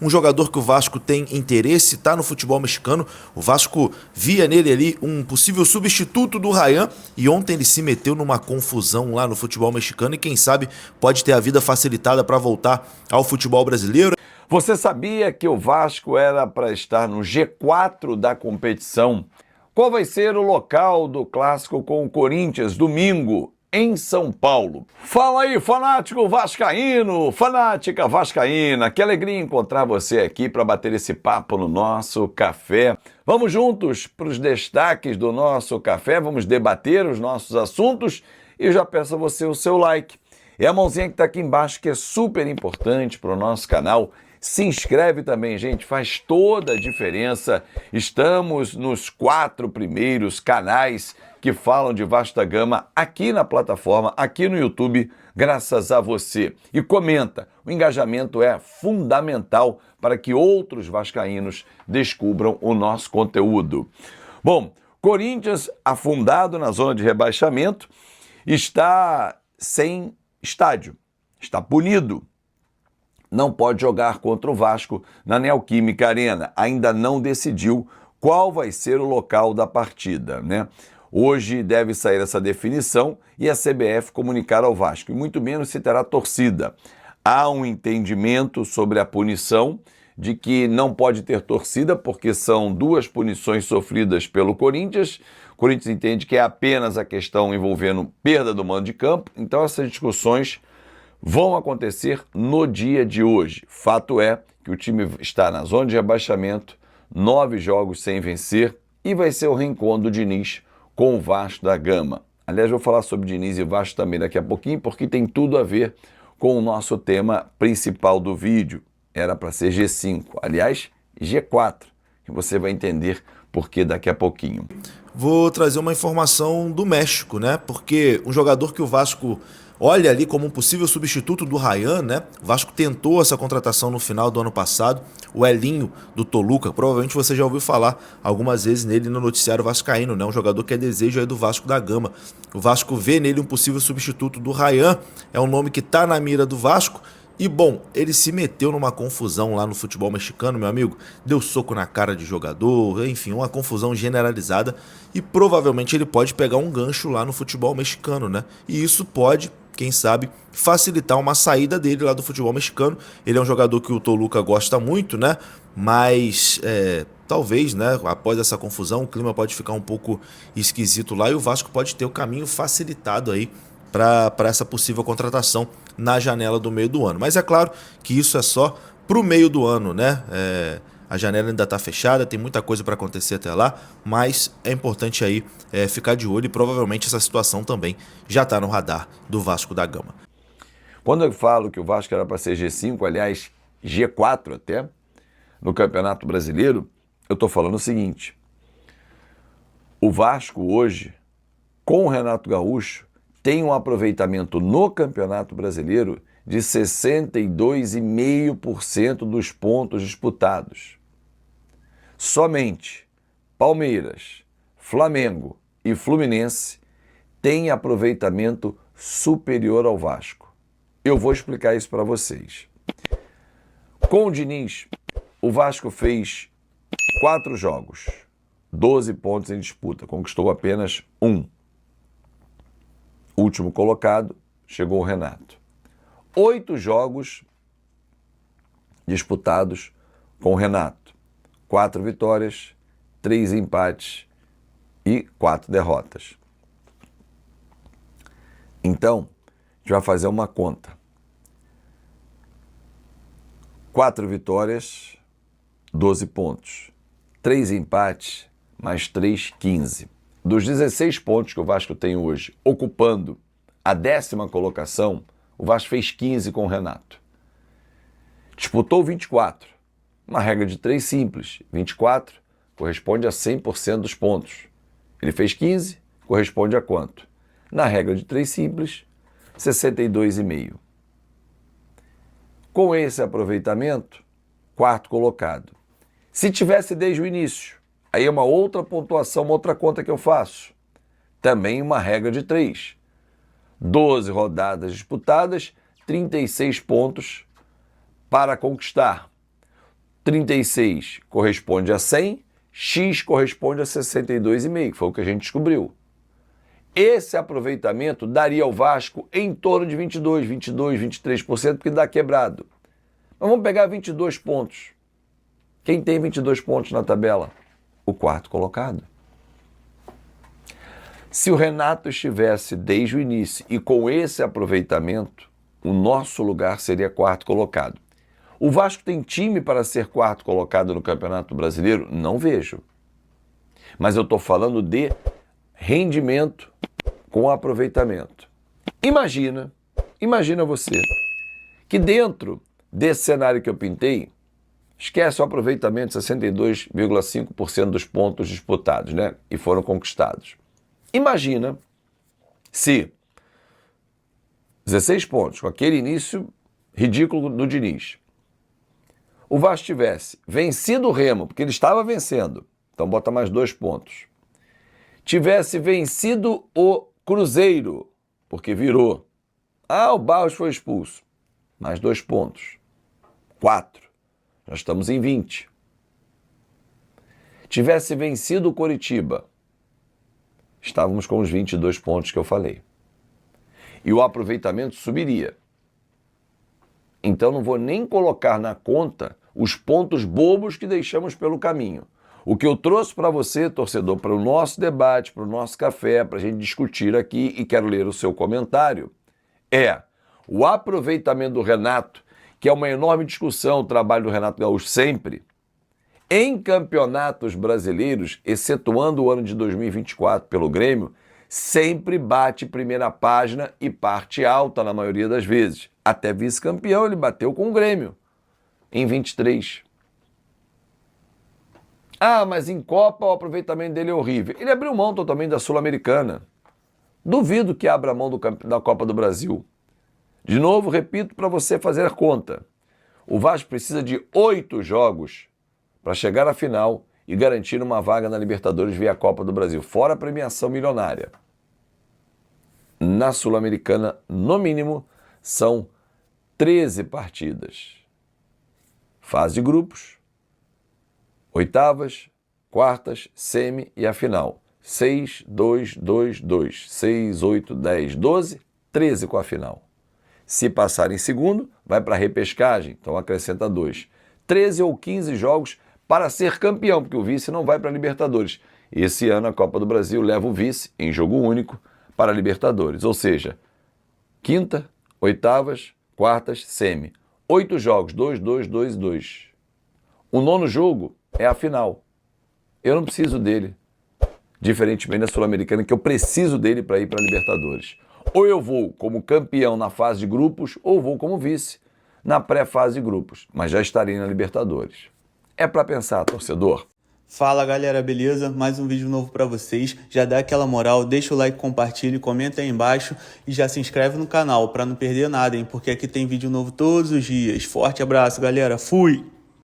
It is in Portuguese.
um jogador que o Vasco tem interesse, está no futebol mexicano. O Vasco via nele ali um possível substituto do Ryan e ontem ele se meteu numa confusão lá no futebol mexicano e quem sabe pode ter a vida facilitada para voltar ao futebol brasileiro. Você sabia que o Vasco era para estar no G4 da competição? Qual vai ser o local do clássico com o Corinthians domingo em São Paulo? Fala aí, fanático vascaíno, fanática vascaína, que alegria encontrar você aqui para bater esse papo no nosso café. Vamos juntos para os destaques do nosso café, vamos debater os nossos assuntos e eu já peço a você o seu like. É a mãozinha que está aqui embaixo que é super importante para o nosso canal. Se inscreve também, gente, faz toda a diferença. Estamos nos 4 primeiros canais que falam de Vasco da Gama aqui na plataforma, aqui no YouTube, graças a você. E comenta, o engajamento é fundamental para que outros vascaínos descubram o nosso conteúdo. Bom, Corinthians, afundado na zona de rebaixamento, está sem estádio, está punido. Não pode jogar contra o Vasco na Neoquímica Arena. Ainda não decidiu qual vai ser o local da partida, né? Hoje deve sair essa definição e a CBF comunicar ao Vasco, e muito menos se terá torcida. Há um entendimento sobre a punição de que não pode ter torcida porque são 2 punições sofridas pelo Corinthians. O Corinthians entende que é apenas a questão envolvendo perda do mando de campo, então essas discussões vão acontecer no dia de hoje. Fato é que o time está na zona de rebaixamento, 9 jogos sem vencer e vai ser o reencontro do Diniz com o Vasco da Gama. Aliás, vou falar sobre Diniz e Vasco também daqui a pouquinho, porque tem tudo a ver com o nosso tema principal do vídeo. Era para ser G5, aliás, G4, que você vai entender por que daqui a pouquinho. Vou trazer uma informação do México, né? Porque um jogador que o Vasco olha ali como um possível substituto do Ryan, né? O Vasco tentou essa contratação no final do ano passado, o Elinho do Toluca. Provavelmente você já ouviu falar algumas vezes nele no noticiário vascaíno, né? Um jogador que é desejo aí do Vasco da Gama. O Vasco vê nele um possível substituto do Ryan, é um nome que tá na mira do Vasco. E bom, ele se meteu numa confusão lá no futebol mexicano, meu amigo, deu soco na cara de jogador, enfim, uma confusão generalizada e provavelmente ele pode pegar um gancho lá no futebol mexicano, né? E isso pode, quem sabe, facilitar uma saída dele lá do futebol mexicano. Ele é um jogador que o Toluca gosta muito, né? Mas talvez, né, após essa confusão, o clima pode ficar um pouco esquisito lá e o Vasco pode ter o caminho facilitado aí para essa possível contratação na janela do meio do ano. Mas é claro que isso é só para o meio do ano, né? A janela ainda está fechada, tem muita coisa para acontecer até lá, mas é importante aí ficar de olho e provavelmente essa situação também já está no radar do Vasco da Gama. Quando eu falo que o Vasco era para ser G5, aliás, G4 até, no Campeonato Brasileiro, eu estou falando o seguinte: o Vasco hoje, com o Renato Gaúcho, tem um aproveitamento no Campeonato Brasileiro de 62,5% dos pontos disputados. Somente Palmeiras, Flamengo e Fluminense têm aproveitamento superior ao Vasco. Eu vou explicar isso para vocês. Com o Diniz, o Vasco fez 4 jogos, 12 pontos em disputa, conquistou apenas 1. Último colocado, chegou o Renato. 8 jogos disputados com o Renato. 4 vitórias, 3 empates e 4 derrotas. Então, a gente vai fazer uma conta. 4 vitórias, 12 pontos. 3 empates, mais 3, 15. Dos 16 pontos que o Vasco tem hoje, ocupando a 10ª colocação, o Vasco fez 15 com o Renato. Disputou 24. Uma regra de 3 simples. 24 corresponde a 100% dos pontos. Ele fez 15, corresponde a quanto? Na regra de 3 simples, 62,5. Com esse aproveitamento, 4º colocado. Se tivesse desde o início, aí é uma outra pontuação, uma outra conta que eu faço. Também uma regra de 3. 12 rodadas disputadas, 36 pontos para conquistar. 36 corresponde a 100, X corresponde a 62,5, que foi o que a gente descobriu. Esse aproveitamento daria ao Vasco em torno de 22, 23%, porque dá quebrado. Mas vamos pegar 22 pontos. Quem tem 22 pontos na tabela? O quarto colocado. Se o Renato estivesse desde o início e com esse aproveitamento, o nosso lugar seria quarto colocado. O Vasco tem time para ser quarto colocado no Campeonato Brasileiro? Não vejo. Mas eu estou falando de rendimento com aproveitamento. Imagina você, que dentro desse cenário que eu pintei, esquece o aproveitamento de 62,5% dos pontos disputados, né? E foram conquistados. Imagina se 16 pontos, com aquele início ridículo do Diniz, o Vasco tivesse vencido o Remo, porque ele estava vencendo, então bota mais 2 pontos. Tivesse vencido o Cruzeiro, porque virou. O Barros foi expulso. Mais 2 pontos. 4. Já estamos em 20. Tivesse vencido o Coritiba, estávamos com os 22 pontos que eu falei. E o aproveitamento subiria. Então não vou nem colocar na conta os pontos bobos que deixamos pelo caminho. O que eu trouxe para você, torcedor, para o nosso debate, para o nosso café, para a gente discutir aqui, e quero ler o seu comentário, é o aproveitamento do Renato, que é uma enorme discussão, o trabalho do Renato Gaúcho sempre, em campeonatos brasileiros, excetuando o ano de 2024 pelo Grêmio, sempre bate primeira página e parte alta na maioria das vezes. Até vice-campeão ele bateu com o Grêmio em 23. Mas em Copa o aproveitamento dele é horrível. Ele abriu mão totalmente da Sul-Americana. Duvido que abra mão da Copa do Brasil. De novo, repito para você fazer a conta. O Vasco precisa de 8 jogos para chegar à final e garantir uma vaga na Libertadores via Copa do Brasil, fora a premiação milionária. Na Sul-Americana, no mínimo, são 13 partidas. Fase de grupos, oitavas, quartas, semi e a final. 6, 2, 2, 2, 6, 8, 10, 12, 13 com a final. Se passar em segundo, vai para a repescagem, então acrescenta 2. 13 ou 15 jogos para ser campeão, porque o vice não vai para a Libertadores. Esse ano a Copa do Brasil leva o vice, em jogo único, para a Libertadores. Ou seja, quinta, oitavas, quartas, semi. 8 jogos, 2, 2, 2, 2. O 9º jogo é a final. Eu não preciso dele. Diferentemente da Sul-Americana, que eu preciso dele para ir para a Libertadores. Ou eu vou como campeão na fase de grupos, ou vou como vice na pré-fase de grupos. Mas já estarei na Libertadores. É para pensar, torcedor. Fala galera, beleza? Mais um vídeo novo para vocês. Já dá aquela moral, deixa o like, compartilha, comenta aí embaixo e já se inscreve no canal para não perder nada, hein? Porque aqui tem vídeo novo todos os dias. Forte abraço, galera. Fui!